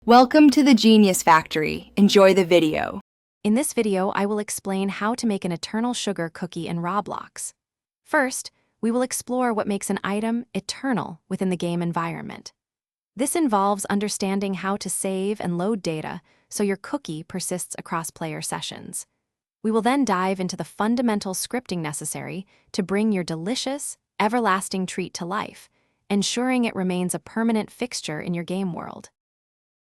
Welcome to the Genius Factory. Enjoy the video. In this video, I will explain how to make an eternal sugar cookie in Roblox. First, we will explore what makes an item eternal within the game environment. This involves understanding how to save and load data so your cookie persists across player sessions. We will then dive into the fundamental scripting necessary to bring your delicious, everlasting treat to life, ensuring it remains a permanent fixture in your game world.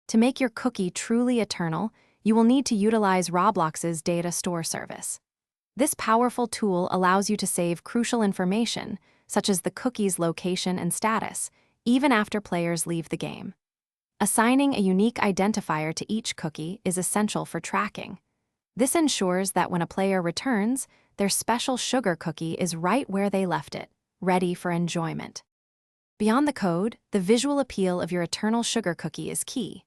To make your cookie truly eternal, you will need to utilize Roblox's data store service. This powerful tool allows you to save crucial information, such as the cookie's location and status, even after players leave the game. Assigning a unique identifier to each cookie is essential for tracking. This ensures that when a player returns, their special sugar cookie is right where they left it, ready for enjoyment. Beyond the code, the visual appeal of your eternal sugar cookie is key.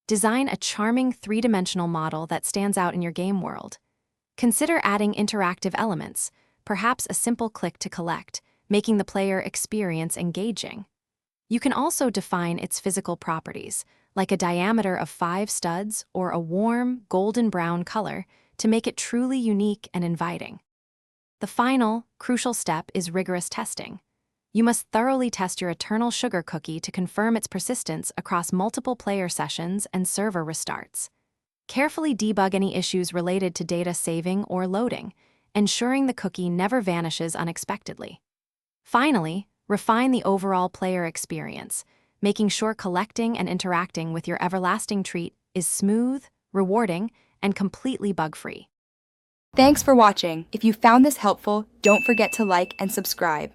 Design a charming three-dimensional model that stands out in your game world. Consider adding interactive elements, perhaps a simple click to collect, making the player experience engaging. You can also define its physical properties, like a diameter of 5 studs or a warm, golden brown color, to make it truly unique and inviting. The final, crucial step is rigorous testing. You must thoroughly test your eternal sugar cookie to confirm its persistence across multiple player sessions and server restarts. Carefully debug any issues related to data saving or loading, ensuring the cookie never vanishes unexpectedly. Finally, refine the overall player experience, making sure collecting and interacting with your everlasting treat is smooth, rewarding, and completely bug-free. Thanks for watching. If you found this helpful, don't forget to like and subscribe.